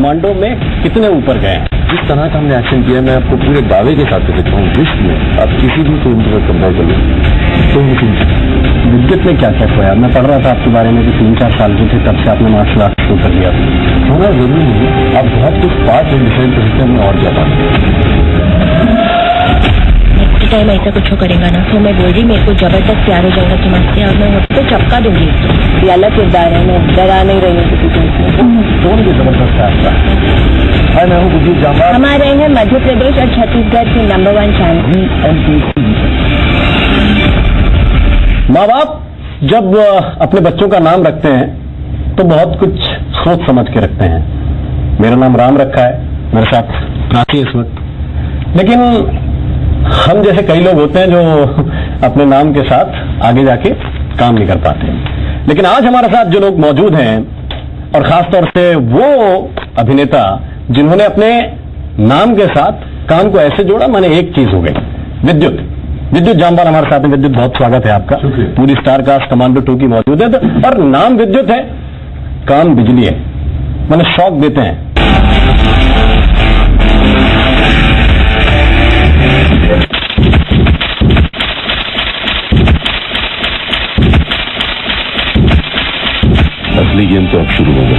Commando में कितने ऊपर गए हैं। जिस तरह का हमने एक्शन किया, मैं आपको पूरे दावे के साथ कहता हूँ, विश्व में आप किसी भी फिल्म को कंपेयर कर लो तो विद्युत में क्या क्या खोया? मैं पढ़ रहा था आपके बारे में कि 3-4 साल के थे तब से आपने मार्शल आर्ट शुरू कर दिया। होना जरूरी नहीं, आप बहुत कुछ पार्ट इन डिफरेंट तरीके में और क्या नेक्स्ट टाइम ऐसा कुछ करेगा ना तो मैं बोल रही मेरे को जबरदस्त प्यार हो जाएगा तुम्हारे और मैं तो चपका दूंगी। ये अलग किरदार है, मैं डरा नहीं रही हूँ किसी को। कौन भी जबरदस्त है आपका? मैं हूँ गुरजीत जांबार। हमारे हैं मध्य प्रदेश और छत्तीसगढ़ के नंबर 1 चैनल। माँ बाप जब अपने बच्चों का नाम रखते हैं तो बहुत कुछ सोच समझ के रखते हैं। मेरा नाम राम रखा है, मेरे साथ प्राची इस वक्त। लेकिन हम जैसे कई लोग होते हैं जो अपने नाम के साथ आगे जाके काम नहीं कर पाते। लेकिन आज हमारे साथ जो लोग मौजूद हैं और खासतौर से वो अभिनेता जिन्होंने अपने नाम के साथ काम को ऐसे जोड़ा, माने एक चीज हो गई, विद्युत जांबार हमारे साथ में। विद्युत, बहुत स्वागत है आपका। पूरी स्टार कास्ट कमांडो 2 की मौजूद है। और नाम विद्युत है, काम बिजली है, माने शॉक देते हैं। असली गेम तो अब शुरू होगा।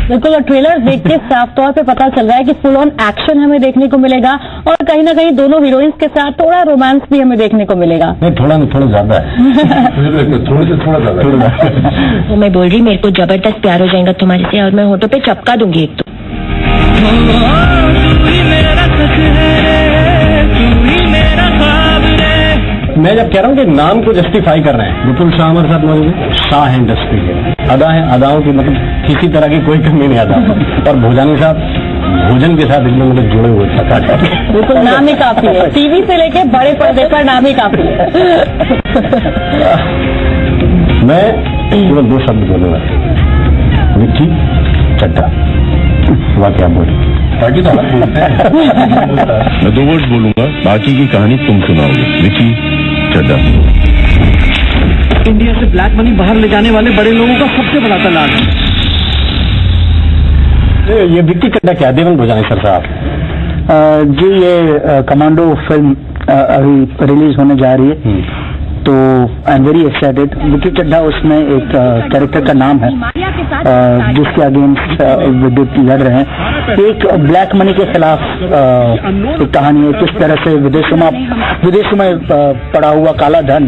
बिल्कुल, और ट्रेलर देख के साफ तौर पे पता चल रहा है कि फुल ऑन एक्शन हमें देखने को मिलेगा और कहीं ना कहीं दोनों हीरोइंस के साथ थोड़ा रोमांस भी हमें देखने को मिलेगा। नहीं, थोड़ा ज्यादा है। थोड़ा ज्यादा। तो मैं बोल रही मेरे को जबरदस्त प्यार हो जाएगा तुम्हारे से और मैं होठों पे चपका दूंगी एक तो। मैं जब कह रहा हूँ कि नाम को जस्टिफाई कर रहे हैं, विपुल शाह हमारे साथ मौजूद है। शाह है इंडस्ट्री के, अदा है, अदाओं की मतलब किसी तरह की कोई कमी नहीं अदा। और भोजानी साहब भोजन के साथ एकदम मतलब जुड़े हुए था। बिल्कुल, नाम ही काफी है। टीवी से लेके बड़े पर्दे पर नाम ही काफी है। मैं केवल 2 शब्द बोलूंगा, विक्की चड्ढा। वाह क्या बोले, बाकी तो आप बोलते हैं। मैं 2 वर्ड बोलूंगा, बाकी की कहानी तुम सुनाओगे। विक्की चड्ढा। इंडिया से ब्लैक मनी बाहर ले जाने वाले बड़े लोगों का सबसे बड़ा दलाल है। ये विक्की चड्ढा क्या? देवन भोजानी सर साहब जी, ये कमांडो फिल्म अभी रिलीज होने जा रही है, तो I am very excited. Vicky Chadha उसमें एक कैरेक्टर का नाम है जिसके अगेंस्ट विद्युत लड़ रहे हैं। एक ब्लैक मनी के खिलाफ एक कहानी है, किस तरह से विदेशों में पड़ा हुआ काला धन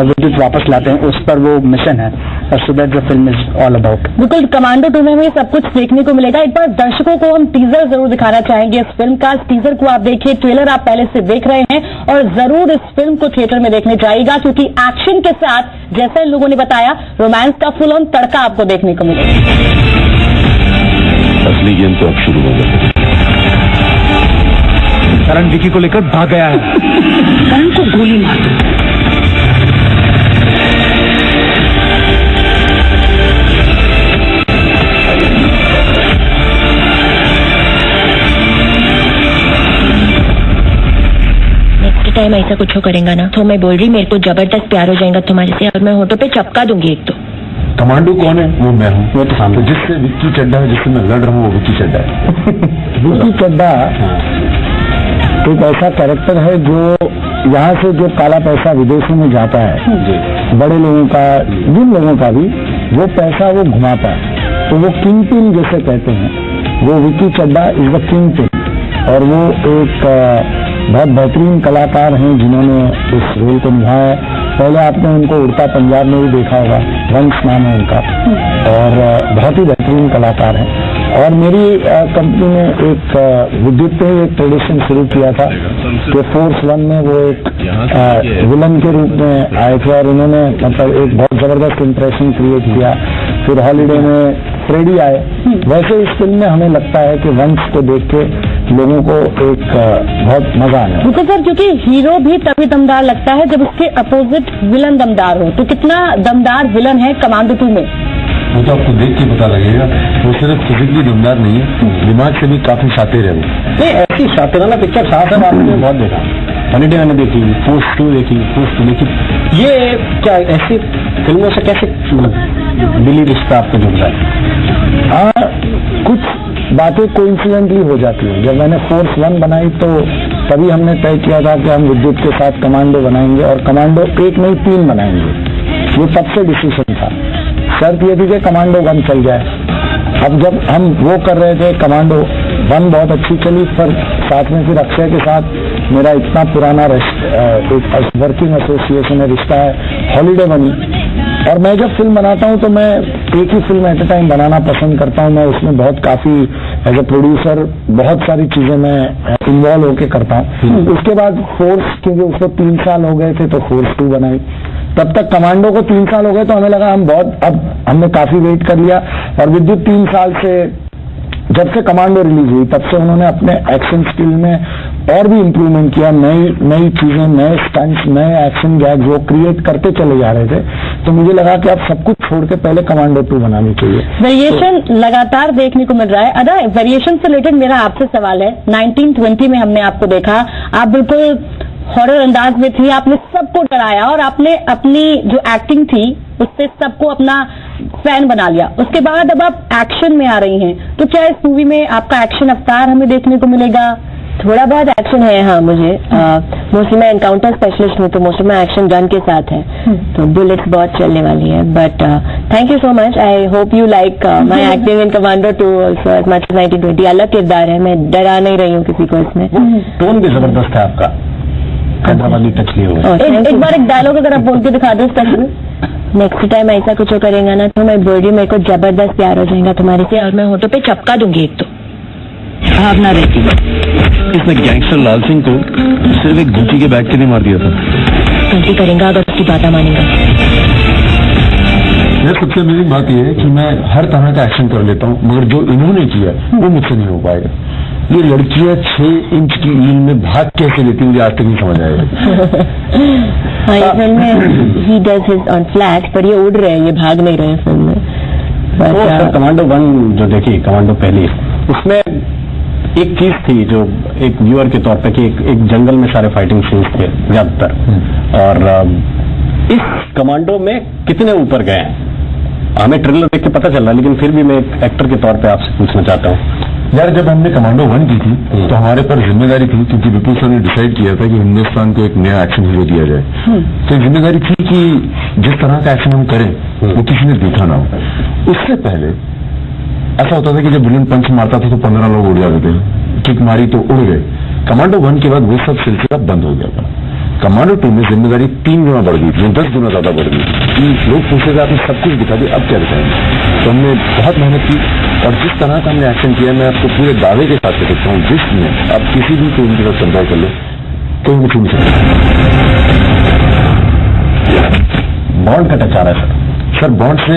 विद्युत वापस लाते हैं, उस पर वो मिशन है। So that the film is all about. बिल्कुल, कमांडो 2 में हमें सब कुछ देखने को मिलेगा। एक बार दर्शकों को हम टीजर जरूर दिखाना चाहेंगे इस फिल्म का। टीजर को आप देखिए, ट्रेलर आप पहले से देख रहे हैं और जरूर इस फिल्म को थिएटर में देखने जाइएगा क्योंकि एक्शन के साथ, जैसे इन लोगों ने बताया, रोमांस का फुल ऑन तड़का आपको देखने को मिलेगा। असली गेम तो अब शुरू होगा। करण विकी को लेकर भाग गया है। करण को गोली मार दो। टाइम ऐसा कुछ करेगा ना तो मैं बोल रही मेरे को जबरदस्त प्यार हो जाएगा तुम्हारे से और मैं होठों पे चपका दूंगी एक तो। कमांडो कौन है? वो मैं हूँ। वो तो सामने जिससे विक्की चड्ढा है, जिससे मैं लड़ रहा हूँ, वो विक्की चड्ढा है। विक्की चड्ढा एक ऐसा कैरेक्टर है जो यहाँ से जो काला पैसा विदेशों में जाता है, बड़े लोगों का, जिन लोगों का भी, वो पैसा वो घुमाता है, तो वो किंग पिन जैसे कहते हैं, वो Vicky Chadha is the kingpin. और वो एक बहुत बेहतरीन कलाकार हैं जिन्होंने इस रोल को निभाया। पहले आपने उनको उड़ता पंजाब में भी देखा होगा, वंश नाम है उनका, और बहुत ही बेहतरीन कलाकार हैं। और मेरी कंपनी ने एक विद्युत पे एक ट्रेडिशन शुरू किया था कि फोर्स 1 में वो एक विलन के रूप में आए थे और उन्होंने मतलब एक बहुत जबरदस्त इम्प्रेशन क्रिएट किया। फिर हॉलीडे में फ्रेडी आए। वैसे इस फिल्म में हमें लगता है कि वंश को देख के लोगों को एक बहुत मजा आया। बिल्कुल सर, क्योंकि हीरो भी तभी दमदार लगता है जब उसके अपोजिट विलन दमदार हो। तो कितना दमदार विलन है कमांडो 2 में? वो तो आपको देख के पता लगेगा। वो सिर्फ फिजिकली दमदार नहीं है, दिमाग से भी काफी शातिर है वो। नहीं, ऐसी शातिराना पिक्चर साहब आपने बहुत देखा। हॉलीडे मैंने देखी, पोस्ट 2 देखी, पोस्ट 2 देखी। ये क्या ऐसी फिल्मों से कैसे मतलब दिली रिश्ता आपको जुड़ रहा है? हाँ, कुछ बातें कोइंसिडेंटली हो जाती हैं। जब मैंने फोर्स 1 बनाई तो तभी हमने तय किया था कि हम विद्युत के साथ कमांडो बनाएंगे, और कमांडो 1 नहीं 3 बनाएंगे। ये तब से डिसीजन था। शर्त ये थी कि कमांडो 1 चल जाए। अब जब हम वो कर रहे थे, कमांडो 1 बहुत अच्छी चली, पर साथ में फिर अक्षय के साथ मेरा इतना पुराना एक वर्किंग एसोसिएशन है, रिश्ता है, हॉलीडे बनी। और मैं जब फिल्म बनाता हूं तो मैं एक ही फिल्म एट ए टाइम बनाना पसंद करता हूं। मैं उसमें बहुत काफी एज ए प्रोड्यूसर बहुत सारी चीजें मैं इन्वॉल्व होके करता हूं। उसके बाद फोर्स, क्योंकि उसको 3 साल हो गए थे तो फोर्स 2 बनाई। तब तक कमांडो को 3 साल हो गए तो हमें लगा अब हमने काफी वेट कर लिया। और विद्युत 3 साल से, जब से कमांडो रिलीज हुई तब से उन्होंने अपने एक्शन स्किल में और भी इम्प्रूवमेंट किया। नई चीजें, नए स्टंट्स, नए एक्शन गैग्स वो क्रिएट करते चले जा रहे थे। तो मुझे लगा कि अब सब कुछ छोड़ के पहले कमांडो 2 बनानी चाहिए। वेरिएशन लगातार देखने को मिल रहा है। अदा, वेरिएशन से रिलेटेड मेरा आपसे सवाल है। 1920 में हमने आपको देखा, आप बिल्कुल हॉरर अंदाज में थी, आपने सबको डराया और आपने अपनी जो एक्टिंग थी उससे सबको अपना फैन बना लिया। उसके बाद अब आप एक्शन में आ रही हैं, तो क्या इस मूवी में आपका एक्शन अवतार हमें देखने को मिलेगा? थोड़ा बहुत एक्शन है, हाँ। मुझे मोस्टली मैं एनकाउंटर स्पेशलिस्ट हूँ, तो मोस्टली मैं एक्शन गन के साथ है, तो बुलेट्स बहुत चलने वाली है। But thank you so much. I hope you like my acting in Commando 2 also as much as 1920। अलग किरदार है, मैं डरा नहीं रही हूँ किसी को इसमें। टोन भी जबरदस्त है आपका, हैदराबादी टच लिए हुए। एक बार एक डायलॉग अगर आप बोल के दिखा दो स्पेशली। नेक्स्ट टाइम ऐसा कुछ करेगा ना तो मैं बॉडी मेरे को जबरदस्त प्यार हो जाएगा तुम्हारे से, और मैं होठों पे चपका दूंगी एक तो। भावना रहती है। इसने गैंगस्टर लाल सिंह को सिर्फ एक गुची के बैग के लिए मार दिया था। गलती करेंगे अगर उसकी बात मानेगा। मेरी सबसे अमेजिंग बात यह है कि मैं हर तरह का एक्शन कर लेता हूँ, मगर जो इन्होंने किया वो मुझसे नहीं हो पाएगा। ये लड़कियां 6 इंच की ईल में भाग कैसे लेती, मुझे आज तक नहीं समझ आएगा। हाँ, ये फिल्म में he does his on flat, पर ये उड़ रहे हैं, ये भाग नहीं रहे फिल्म में। सर कमांडो 1 जो देखी, कमांडो पहली, उसमें एक चीज थी जो एक व्यूअर के तौर पे कि एक जंगल में सारे फाइटिंग सीन्स थे ज्यादातर, और इस कमांडो में कितने ऊपर गए हैं हमें ट्रेलर देख के पता चल रहा है, लेकिन फिर भी मैं एक एक्टर के तौर पे आपसे पूछना चाहता हूँ। यार, जब हमने कमांडो 1 की थी तो हमारे पर जिम्मेदारी थी, क्योंकि विपुल सर ने डिसाइड किया था कि हिंदुस्तान को एक नया एक्शन हीरो दिया जाए। तो जिम्मेदारी थी कि जिस तरह का एक्शन हम करें वो किसी ने देखा ना हो। उससे पहले ऐसा होता था कि जब बुलेट पंच मारता था तो 15 लोग उड़ जाते थे, किक मारी तो उड़ गए। कमांडो 1 के बाद वो सब सिलसिला बंद हो गया था। कमांडो 2 में जिम्मेदारी 3 गुना बढ़ गई, 10 गुना ज्यादा बढ़ गई कि लोग पूछे थे आपने सब कुछ दिखा दिया, अब क्या दिखाएंगे। तो हमने बहुत मेहनत की, और जिस तरह का हमने एक्शन किया, मैं आपको पूरे दावे के साथ सकता हूँ, जिसमें आप किसी भी फिल्म के साथ कंपेयर कर लो, कोई भी फिल्म से बॉन्ड का टच आ रहा है सर बॉन्ड से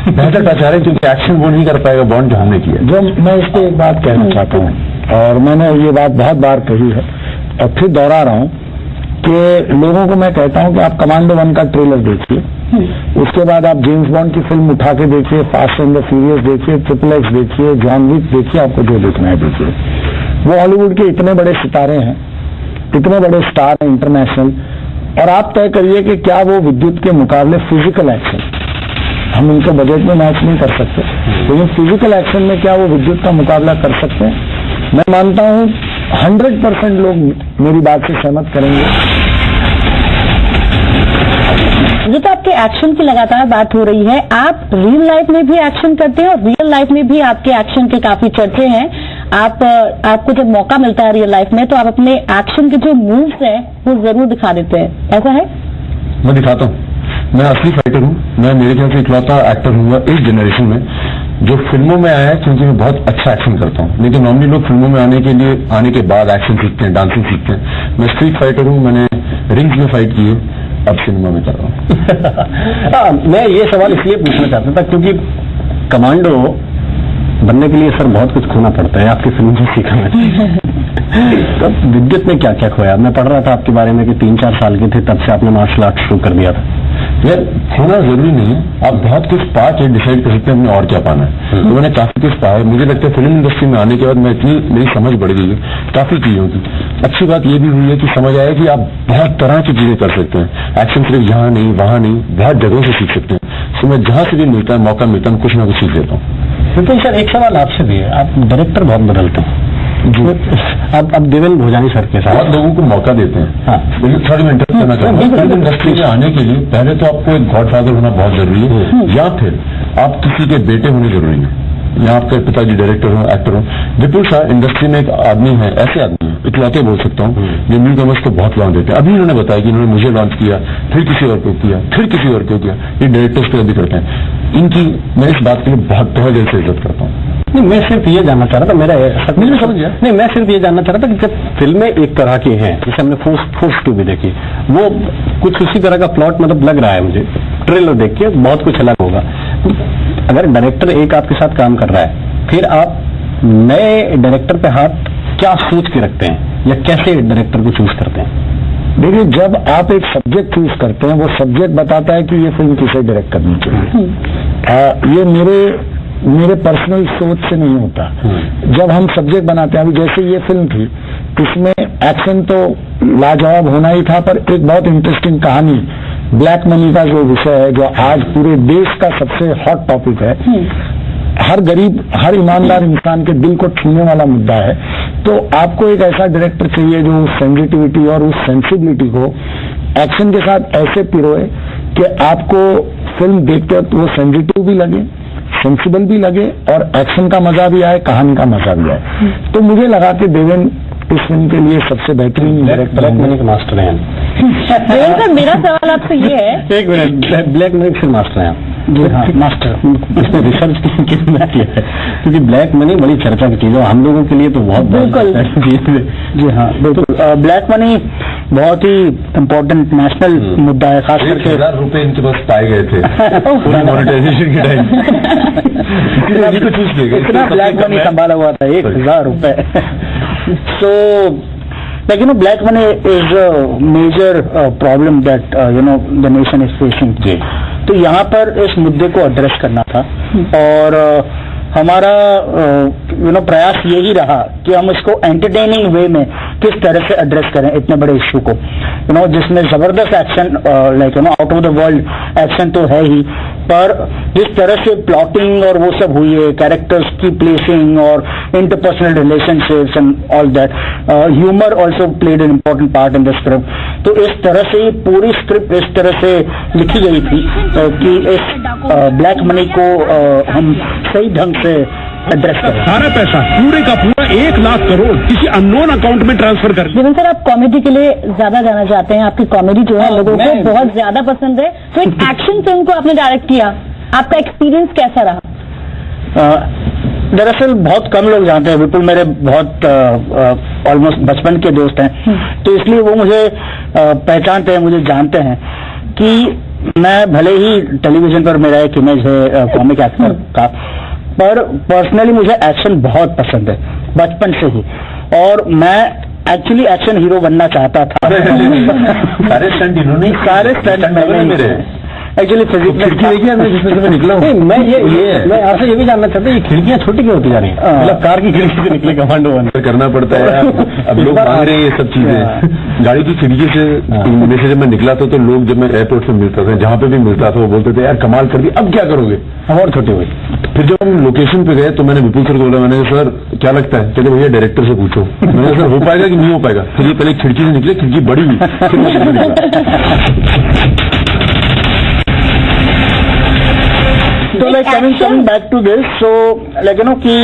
बेहतर टच आ रहा है, क्योंकि एक्शन वो नहीं कर पाएगा बॉन्ड जो हमने किया। जो मैं इसको एक बात कहना चाहता हूँ, और मैंने ये बात बहुत बार कही है और फिर दोहरा रहा हूँ कि लोगों को मैं कहता हूँ कि आप कमांडो 1 का ट्रेलर देखिए, उसके बाद आप जेम्स बॉन्ड की फिल्म उठा के देखिए, फास्ट एंड द फ्यूरियस देखिए, XXX देखिए, जॉन विक देखिए, आपको जो देखना है देखिए। वो हॉलीवुड के इतने बड़े सितारे हैं, इतने बड़े स्टार हैं इंटरनेशनल, और आप तय करिए कि क्या वो विद्युत के मुकाबले फिजिकल एक्शन, हम इनको बजट में मैच नहीं कर सकते, लेकिन फिजिकल एक्शन में क्या वो विद्युत का मुकाबला कर सकते हैं? मैं मानता हूं 100% लोग मेरी बात से सहमत करेंगे। जो तो आपके एक्शन की लगातार बात हो रही है, आप रियल लाइफ में भी एक्शन करते हैं और रियल लाइफ में भी आपके एक्शन के काफी चर्चे हैं। आपको जब मौका मिलता है रियल लाइफ में तो आप अपने एक्शन के जो मूव्स हैं वो जरूर दिखा देते हैं, ऐसा है? मैं दिखाता हूँ, मैं असली फाइटर हूँ। मैं मेरे ख्याल से इकलौता एक्टर हूँ इस जनरेशन में जो फिल्मों में आया है, क्योंकि मैं बहुत अच्छा एक्शन करता हूँ। नहीं तो नॉर्मली लोग फिल्मों में आने के बाद एक्शन सीखते हैं, डांसिंग सीखते हैं। मैं स्ट्रीट फाइटर हूँ, मैंने रिंग्स में फाइट की है, अब सिनेमा में कर रहा हूँ। मैं ये सवाल इसलिए पूछना चाहता था क्योंकि कमांडो बनने के लिए सर बहुत कुछ खोना पड़ता है, आपकी फिल्म से सीखा मैंने। तो विद्युत में क्या क्या खोया? मैं पढ़ रहा था आपके बारे में कि 3-4 साल के थे तब से आपने मार्शल आर्ट शुरू कर दिया था, यार होना जरूरी नहीं है, आप बहुत कुछ पा के डिसाइड कर सकते हैं हमने और क्या पाना है। तो मैंने काफी कुछ पाया। मुझे लगता है फिल्म इंडस्ट्री में आने के बाद मैं इतनी मेरी समझ बढ़ गई है काफी चीजों की। अच्छी बात ये भी हुई है कि समझ आया कि आप बहुत तरह की चीजें कर सकते हैं। एक्शन सिर्फ यहाँ नहीं वहां नहीं, बहुत जगहों से सीख सकते हैं। तो मैं जहां से भी मिलता है मौका मिलता है, कुछ ना कुछ सीख देता हूँ। लेकिन सर एक सवाल आपसे भी है, आप डायरेक्टर बहुत बदलते हैं। अब देवेंद्र भोजानी सर के साथ बहुत लोगों को मौका देते हैं। हाँ। लेकिन थोड़ी मैं इंटरेस्ट करना चाहूंगा, फिल्म इंडस्ट्री में आने के लिए पहले तो आपको एक गॉडफादर होना बहुत जरूरी है, या फिर आप किसी के बेटे होने जरूरी है, या आपके पिताजी डायरेक्टर हो, एक्टर हो। विपुल शाह इंडस्ट्री में एक आदमी है, ऐसे आदमी है, इकलौते बोल सकता हूँ जो न्यू कमर्स को बहुत लॉन्च देते हैं। अभी उन्होंने बताया कि इन्होंने मुझे लॉन्च किया, फिर किसी और को किया, फिर किसी और को किया। ये डायरेक्टर्स को भी करते हैं। इनकी मैं इस बात के लिए बहुत दिल से इज्जत करता हूँ। नहीं, मैं सिर्फ ये जानना चाह रहा था, मेरा मुझे समझ गया। नहीं, मैं सिर्फ ये जानना चाह रहा था कि जब फिल्में एक तरह की हैं, जैसे हमने फोर्स 2 भी देखी, वो कुछ उसी तरह का प्लॉट मतलब लग रहा है मुझे, ट्रेलर देख के बहुत कुछ अलग होगा। अगर डायरेक्टर एक आपके साथ काम कर रहा है, फिर आप नए डायरेक्टर पे हाथ क्या सोच के रखते हैं, या कैसे डायरेक्टर को चूज करते हैं? देखिए, जब आप एक सब्जेक्ट चूज करते हैं, वो सब्जेक्ट बताता है कि ये फिल्म किसे डायरेक्ट करनी चाहिए। ये मेरे पर्सनल सोच से नहीं होता। जब हम सब्जेक्ट बनाते हैं, अभी जैसे ये फिल्म थी, इसमें एक्शन तो लाजवाब होना ही था, पर एक बहुत इंटरेस्टिंग कहानी, ब्लैक मनी का जो विषय है, जो आज पूरे देश का सबसे हॉट टॉपिक है, हर गरीब, हर ईमानदार इंसान के दिल को छूने वाला मुद्दा है। तो आपको एक ऐसा डायरेक्टर चाहिए जो उस सेंसिटिविटी और उस सेंसिबिलिटी को एक्शन के साथ ऐसे पिरोए कि आपको फिल्म देखते वक्त वो सेंसिटिव भी लगे, सेंसिबल भी लगे, और एक्शन का मजा भी आए, कहानी का मजा भी आए। तो मुझे लगा कि देवेंद्र इस फिल्म के लिए सबसे बेहतरीन डायरेक्टर ब्लैक मनी के मास्टर हैं। देवेंद्र सर, मेरा सवाल आपसे ये है, एक मिनट, ब्लैक मनी के मास्टर हैं आप? जी हाँ, मास्टर। रिसर्च किया है, क्योंकि ब्लैक मनी बड़ी चर्चा की चीज है, हम लोगों के लिए तो बहुत बिल्कुल। जी हाँ, बिल्कुल। ब्लैक मनी बहुत ही इम्पोर्टेंट नेशनल मुद्दा है, खास करके 1,000 रुपए इनके पास पाए गए थे पूरी मॉनिटाइजेशन के टाइम। इतना ब्लैक मनी संभाला हुआ था, 1,000 रुपए। So, like black money is a major problem that the nation is facing. तो यहाँ पर इस मुद्दे को एड्रेस करना था, और हमारा प्रयास यही रहा कि हम इसको एंटरटेनिंग वे में किस तरह से एड्रेस करें इतने बड़े इश्यू को, जिसमें जबरदस्त action, out of the world action तो है ही, पर जिस तरह से प्लॉटिंग और वो सब हुई है, कैरेक्टर्स की प्लेसिंग और interpersonal relationships and all that, humour also played an important part in the script. तो इस तरह से पूरी स्क्रिप्ट इस तरह से लिखी गई थी कि इस ब्लैक मनी को हम सही ढंग से एड्रेस करें। सारा पैसा पूरे का पूरा 1 लाख करोड़ किसी अननोन अकाउंट में ट्रांसफर कर। देवेंद्र सर, आप कॉमेडी के लिए ज्यादा जाना चाहते हैं, आपकी कॉमेडी जो है लोगों को बहुत ज्यादा पसंद है, तो एक एक्शन फिल्म को आपने डायरेक्ट किया, आपका एक्सपीरियंस कैसा रहा? दरअसल बहुत कम लोग जानते हैं, विपुल मेरे बहुत ऑलमोस्ट बचपन के दोस्त हैं, तो इसलिए वो मुझे पहचानते हैं, मुझे जानते हैं कि मैं भले ही टेलीविजन पर मेरा एक इमेज है कॉमिक एक्टर का, पर पर्सनली मुझे एक्शन बहुत पसंद है बचपन से ही, और मैं एक्चुअली एक्शन हीरो बनना चाहता था। सारे स्टंट इन्होंने, सारे स्टंट मेरे एक्चुअली फिजिक्स देखिए जिसमें से मैं निकला हूँ। मैं मैं आपसे ये भी जानना चाहता हूँ, ये खिड़कियां छोटी क्यों होती जा रही हैं? मतलब कार की खिड़की से निकले कमांडो वन करना पड़ता है। अब लोग मांग रहे हैं ये सब चीजें। गाड़ी की खिड़की से में से जब मैं निकला था, तो लोग जब मैं एयरपोर्ट से मिलता था, जहाँ पे भी मिलता था, वो बोलते थे यार कमाल कर दी, अब क्या करोगे? हम और छोटे हुए। फिर जब हम लोकेशन पे गए तो मैंने विपुल सर को बोला, मैंने कहा सर क्या लगता है? कहते भैया डायरेक्टर से पूछो। मैंने कहा सर हो पाएगा कि नहीं हो पाएगा? फिर ये पहले खिड़की से निकले, खिड़की बड़ी हुई, फिर मैं निकला। तो like coming back to this, so like कि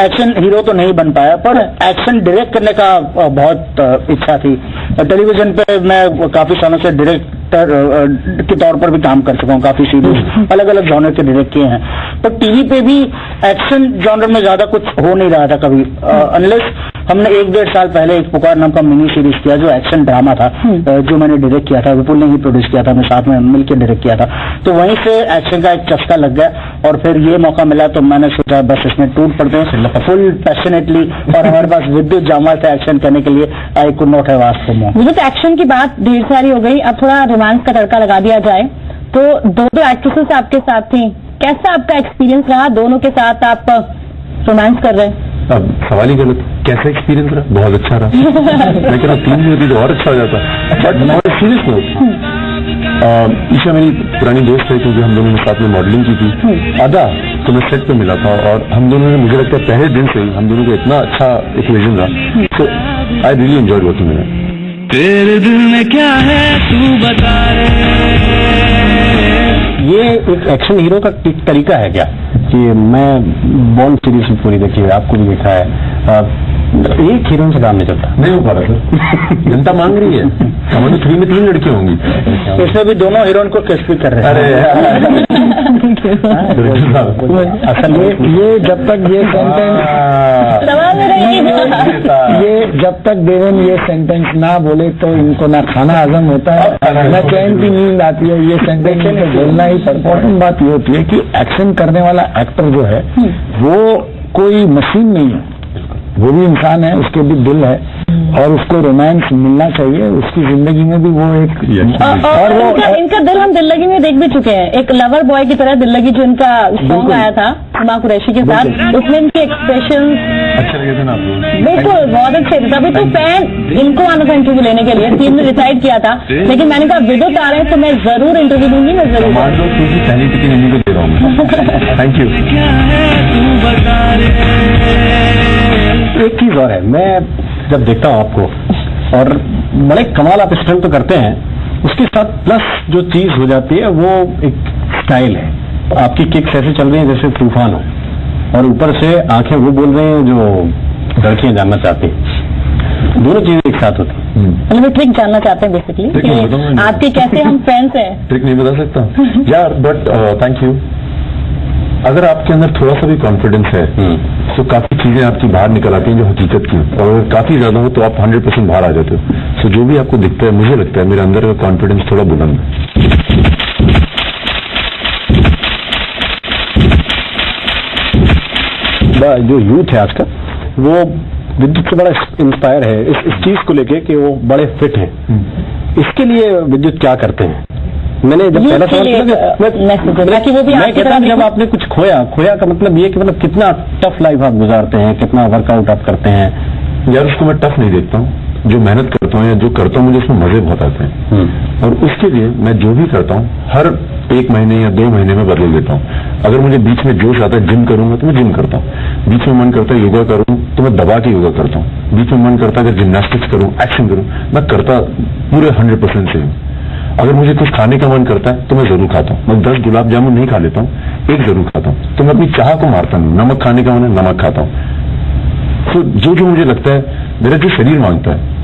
एक्शन हीरो तो नहीं बन पाया, पर एक्शन डायरेक्ट करने का बहुत इच्छा थी। टेलीविजन पे मैं काफी सालों से डायरेक्टर के तौर पर भी काम कर चुका हूँ, काफी सीरीज अलग अलग जॉनर के डायरेक्ट किए हैं, पर टीवी पे भी एक्शन जॉनर में ज्यादा कुछ हो नहीं रहा था कभी, अनलेस हमने 1-1.5 साल पहले एक पुकार नाम का मिनी सीरीज किया, जो एक्शन ड्रामा था, जो मैंने डायरेक्ट किया था, विपुल ने ही प्रोड्यूस किया था, मैं साथ में मिलकर डायरेक्ट किया था। तो वहीं से एक्शन का एक चस्का लग गया, और फिर ये मौका मिला तो मैंने सोचा बस इसमें टूट पड़ते हैं फुल पैशनेटली, और हमारे पास विद्युत जामाल से एक्शन करने के लिए I could not have asked for more. मुझे तो एक्शन की बात ढेर सारी हो गई, अब थोड़ा रोमांस का तड़का लगा दिया जाए। तो दो एक्ट्रेसेस आपके साथ थी, कैसा आपका एक्सपीरियंस रहा? दोनों के साथ आप रोमांस कर रहे हैं। अब सवाल ही गलत, कैसा एक्सपीरियंस रहा? बहुत अच्छा रहा। मैं कह रहा 3 दिन होती तो और अच्छा हो जाता। बट सीरियस नोट, ईशा मेरी पुरानी दोस्त है क्योंकि हम दोनों ने साथ में मॉडलिंग की थी। आधा तो मैं सेट पे मिला था और हम दोनों ने, मुझे लगता है पहले दिन से ही हम दोनों को इतना अच्छा इक्वेशन रहा। So I really enjoyed working with him. तेरे दिल में क्या है तू बता रे। ये एक एक्शन हीरो का एक तरीका है क्या कि मैं बॉन्ड सीरीज में पूरी देखी है, आपको भी देखा है, एक हीरोइन से काम नहीं चलता। नहीं हो पा रहा सर, जनता मांग रही है। कमांडो 3 में 3 लड़कियां होंगी। इसमें भी दोनों हीरोइन को कैश कर रहे हैं। अरे असल ये जब तक ये सेंटेंस ये जब तक देवेन ये सेंटेंस ना बोले तो इनको ना खाना हजम होता है, ना चैन की नींद आती है। ये सेंटेंस इनको बोलना ही। इम्पोर्टेंट बात ये होती है कि एक्शन करने वाला एक्टर जो है वो कोई मशीन नहीं है, वो भी इंसान है, उसके भी दिल है और उसको रोमांस मिलना चाहिए। उसकी जिंदगी में भी वो एक और वो इनका दिल हम दिल लगी में देख भी चुके हैं। एक लवर बॉय की तरह दिल लगी जो इनका सॉन्ग आया था हुमा कुरैशी के साथ, उसमें इनके एक्सप्रेशन अच्छा लगे थे ना आपको? बिल्कुल बहुत अच्छे थे। तभी तो फैन इनको आना था इंटरव्यू लेने के लिए, टीम ने डिसाइड किया था, लेकिन मैंने कहा विद्युत आ रहे हैं तो मैं जरूर इंटरव्यू दूंगी, मैं जरूर। कमांडो 2 की पहली टिकट इन्हीं को दे रहा हूँ। Thank you. एक चीज और है, मैं जब देखता हूँ आपको और बड़े कमाल आप स्टंट तो करते हैं, उसके साथ प्लस जो चीज हो जाती है वो एक स्टाइल है। आपकी किक्स ऐसे चल रही है जैसे तूफान हो और ऊपर से आंखें वो बोल रही हैं जो लड़कियां जानना चाहती हैं। दोनों चीजें एक साथ होती हैं। मतलब ट्रिक जानना चाहते हैं बेसिकली आपके कैसे हम फैंस हैं। ट्रिक नहीं बता सकता यार, बट थैंक यू। अगर आपके अंदर थोड़ा सा भी कॉन्फिडेंस है तो काफी चीजें आपकी बाहर निकल आती हैं जो हकीकत की, और अगर काफी ज्यादा हो तो आप 100% बाहर आ जाते हो। सो जो भी आपको दिखता है, मुझे लगता है मेरे अंदर का कॉन्फिडेंस थोड़ा बुलंद है। जो यूथ है आज का वो विद्युत से बड़ा इंस्पायर है इस चीज को लेके कि वो बड़े फिट हैं। इसके लिए विद्युत क्या करते हैं? मैंने जब पहला सवाल किया मैं कहता हूँ जब आपने कुछ खोया का मतलब ये कि मतलब कितना टफ लाइफ आप गुजारते हैं, कितना वर्कआउट आप करते हैं। यार उसको मैं टफ नहीं देखता हूँ, जो मेहनत करता हूँ या जो करता हूँ मुझे उसमें मजे बहुत आते हैं और उसके लिए मैं जो भी करता हूँ हर 1 महीने या 2 महीने में बदल देता हूँ। अगर मुझे बीच में जोश आता है जिम करूंगा तो मैं जिम करता हूँ, बीच में मन करता है योगा करूँ तो मैं दबा के योगा करता हूँ, बीच में मन करता है अगर जिम्नास्टिक्स करूँ, एक्शन करूँ, मैं करता पूरे 100% से हूँ। अगर मुझे कुछ खाने का मन करता है तो मैं जरूर खाता हूँ। मैं 10 गुलाब जामुन नहीं खा लेता हूँ, 1 जरूर खाता हूँ। तो मैं अपनी चाह को मारता हूँ। नमक खाने का मन है, नमक खाता हूँ। तो जो मुझे लगता है, मेरा जो शरीर मांगता है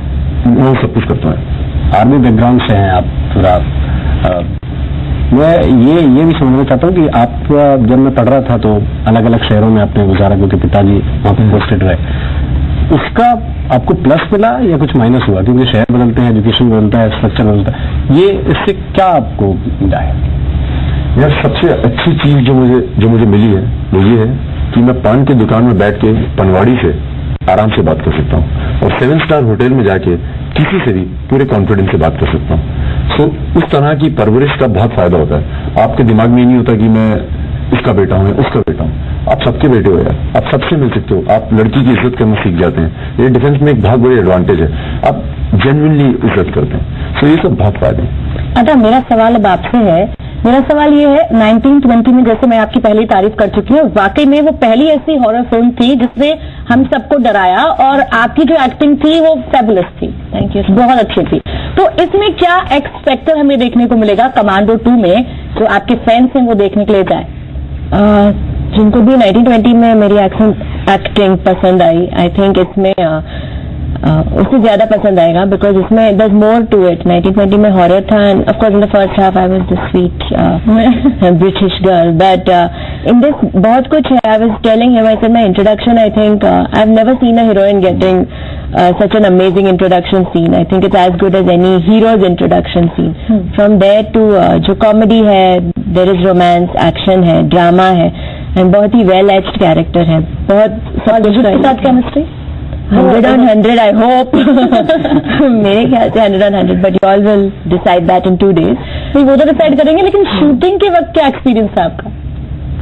मैं सब कुछ करता हूँ। आर्मी बैकग्राउंड से हैं आप पूरा। मैं ये भी समझना चाहता हूँ कि आप जब मैं पढ़ रहा था तो अलग अलग शहरों में आपने गुजारा क्योंकि पिताजी वहाँ पे पोस्टेड रहे, उसका आपको प्लस मिला या कुछ माइनस हुआ? क्योंकि शहर बदलते हैं, एजुकेशन बदलता है, स्ट्रक्चर बदलता है, ये इससे क्या आपको मिला है? यार सबसे अच्छी चीज जो मुझे मिली है वो ये है कि मैं पान की दुकान में बैठ के पनवाड़ी से आराम से बात कर सकता हूँ और 7 स्टार होटल में जाके किसी से भी पूरे कॉन्फिडेंस से बात कर सकता हूँ। सो उस तरह की परवरिश का बहुत फायदा होता है। आपके दिमाग में नहीं होता कि मैं इसका बेटा हूँ, उसका बेटा हूँ। आप सबके बेटे हो यार, आप सबसे मिल सकते हो, आप लड़की की इज्जत करना सीख जाते हैं। ये डिफेंस में एक बहुत बड़ी एडवांटेज है, आप जेन्युइनली इज्जत करते हैं। सो ये सब बहुत फायदे हैं। अच्छा मेरा सवाल अब आपसे है, मेरा सवाल ये है 1920 में जैसे मैं आपकी पहली तारीफ कर चुकी हूँ, वाकई में वो पहली ऐसी हॉरर फिल्म थी जिसने हम सबको डराया और आपकी जो एक्टिंग थी वो फेबुलस थी। थैंक यू, बहुत अच्छी थी। तो इसमें क्या एक्स फैक्टर हमें देखने को मिलेगा कमांडो 2 में जो आपके फैंस हैं वो देखने के लिए जाए? जिनको भी 1920 में मेरी एक्टिंग पसंद आई, आई थिंक इसमें उससे ज्यादा पसंद आएगा बिकॉज इसमें there's more to it। 1920 में हॉरर था end of course in the first half I was the sweet British girl, but in this बहुत कुछ है। I was telling him, I said my introduction, I think I have never seen a heroine getting such an amazing introduction scene। I think it's as good as any hero's introduction scene। From there to जो comedy है, there is romance, action है, drama है and बहुत ही well edged character है। बहुत साथ chemistry 100 on 100 I hope। मेरे ख्याल से 100 on 100, but you all will decide that in 2 days। नहीं, वो तो डिसाइड करेंगे, लेकिन शूटिंग के वक्त क्या एक्सपीरियंस था आपका?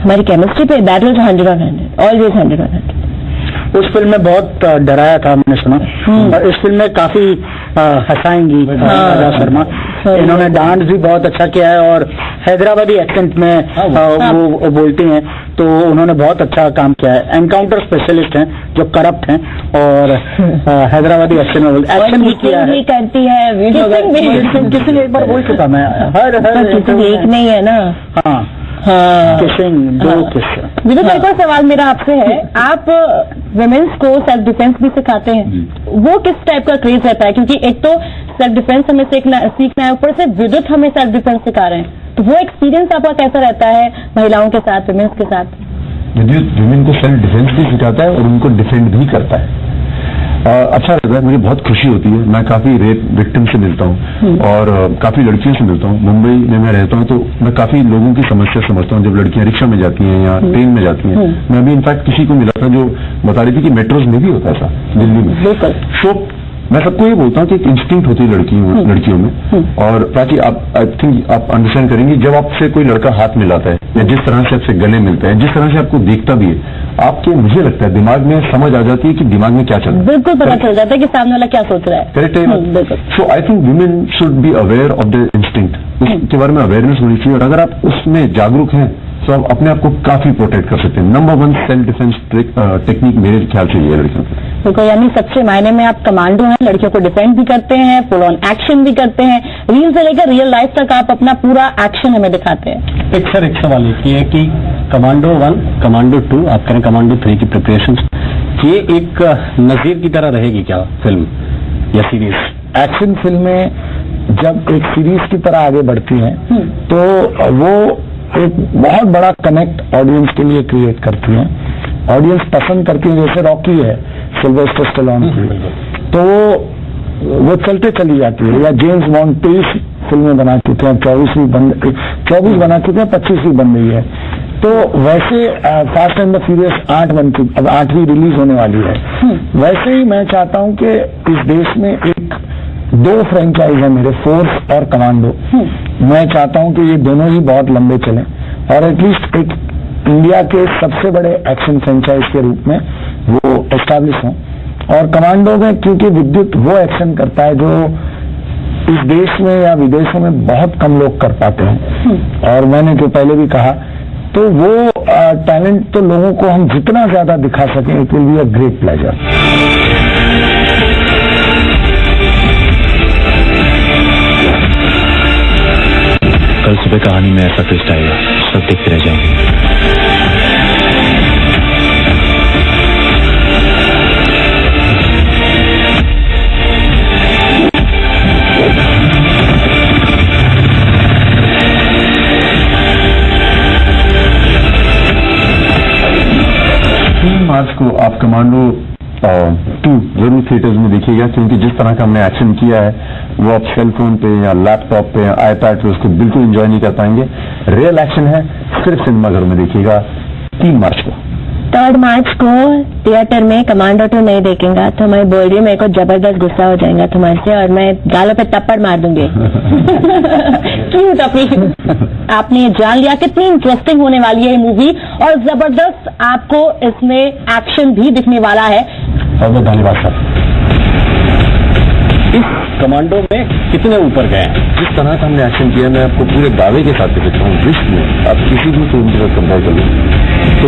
हमारी केमिस्ट्री पे that was 100 on 100, always 100 on 100। उस फिल्म में बहुत डराया था, मैंने सुना। और इस फिल्म में काफी हंसाएंगी राजा शर्मा। इन्होंने डांस भी बहुत अच्छा किया है और हैदराबादी एक्सेंट में वो बोलती हैं, तो उन्होंने बहुत अच्छा काम किया है। एनकाउंटर स्पेशलिस्ट हैं जो करप्ट हैं और हैदराबादी एक्सेंट में एक्शन भी किया है, करती है, किसी एक बार बोल चुका मैं, हर एक नहीं है ना। हाँ, किसिंग, दो किस। विदुत, एक और सवाल मेरा आपसे है, आप विमेंस को सेल्फ डिफेंस भी सिखाते हैं, वो किस टाइप का क्रेज रहता है? क्योंकि एक तो सेल्फ डिफेंस हमें सीखना है, ऊपर से विदुत हमें सेल्फ डिफेंस सिखा रहे हैं, तो वो एक्सपीरियंस आपका कैसा रहता है महिलाओं के साथ, विमेंस के साथ? विद्युत विमेन को सेल्फ डिफेंस भी सिखाता है और उनको डिफेंड भी करता है। अच्छा लगता है, मुझे बहुत खुशी होती है। मैं काफी रेप विक्टिम से मिलता हूँ और काफी लड़कियों से मिलता हूँ। मुंबई में मैं रहता हूँ तो मैं काफी लोगों की समस्या समझता हूँ। जब लड़कियां रिक्शा में जाती हैं या ट्रेन में जाती हैं, मैं अभी इनफैक्ट किसी को मिला था जो बता रही थी कि मेट्रोज में भी होता था दिल्ली में। तो मैं सबको ये बोलता हूँ कि एक इंस्टिंक्ट होती है लड़कियों में। और ताकि आप, आई थिंक आप अंडरस्टैंड करेंगे, जब आपसे कोई लड़का हाथ मिलाता है या जिस तरह से आपसे गले मिलता है, जिस तरह से आपको देखता भी है, आपके, मुझे लगता है, दिमाग में समझ आ जाती है कि दिमाग में क्या चल रहा है। बिल्कुल पता चल जाता है कि सामने वाला क्या सोच रहा है। करेक्ट है। So I think women should be aware of the instinct, उसके बारे में अवेयरनेस होनी चाहिए। और अगर आप उसमें जागरूक हैं तो आप अपने आप को काफी प्रोटेक्ट कर सकते हैं। नंबर 1 सेल्फ डिफेंस टेक्निक मेरे ख्याल से ये है लड़कियों को। देखो, यानी सच्चे मायने में आप कमांडो हैं, लड़कियों को डिफेंड भी करते हैं, फुल ऑन एक्शन भी करते हैं, रील से लेकर रियल लाइफ तक आप अपना पूरा एक्शन हमें दिखाते हैं। एक सवाल ये है कि कमांडो 1, कमांडो 2, आप करें कमांडो 3 की प्रिपरेशन, ये एक नजीर की तरह रहेगी क्या फिल्म या सीरीज? एक्शन फिल्में जब एक सीरीज की तरह आगे बढ़ती हैं तो वो एक बहुत बड़ा कनेक्ट ऑडियंस के लिए क्रिएट करती हैं। ऑडियंस पसंद करती है, जैसे रॉकी है सिल्वेस्टर स्टैलोन की, तो वो चलते चली जाती है। या जेम्स बॉन्ड 23 फिल्में बना चुके हैं, 24 बना चुके हैं, 25वीं बन रही है। तो वैसे फास्ट एंड द फ्यूरियस 8 बन चुकी, अब 8वीं रिलीज होने वाली है। वैसे ही मैं चाहता हूं कि इस देश में एक 2 फ्रेंचाइज है मेरे, फोर्स और कमांडो। मैं चाहता हूं कि ये दोनों ही बहुत लंबे चलें और एटलीस्ट एक इंडिया के सबसे बड़े एक्शन फ्रेंचाइज के रूप में वो एस्टैब्लिश हों। और कमांडो में क्योंकि विद्युत वो एक्शन करता है जो इस देश में या विदेशों में बहुत कम लोग कर पाते हैं, और मैंने जो पहले भी कहा, तो वो टैलेंट तो लोगों को हम जितना ज्यादा दिखा सकें, it will be a great pleasure. कल सुबह कहानी में ऐसा ट्विस्ट आएगा, सब देखते रह जाएंगे। मार्च को आप कमांडो 2 जरूर थिएटर्स में देखिएगा, क्योंकि जिस तरह का हमने एक्शन किया है वो आप सेल फोन पे या लैपटॉप पे या आईपैड पे उसको बिल्कुल एंजॉय नहीं कर पाएंगे। रियल एक्शन है, सिर्फ सिनेमाघर में देखिएगा 3 मार्च को। 3 मार्च को थिएटर में कमांडो 2 नहीं देखेगा तो मैं बोल रही हूँ, मेरे को जबरदस्त गुस्सा हो जाएगा तुम्हारे से और मैं गालों पे थप्पड़ मार दूंगी। क्यों आपने जान लिया कितनी इंटरेस्टिंग होने वाली है ये मूवी, और जबरदस्त आपको इसमें एक्शन भी दिखने वाला है। बहुत बहुत धन्यवाद सर। इस कमांडो में कितने ऊपर गए हैं? जिस तरह का हमने एक्शन किया, मैं आपको पूरे दावे के साथ कहता हूँ, विश्व में आप किसी भी फिल्म के साथ कंपेयर कर लो तो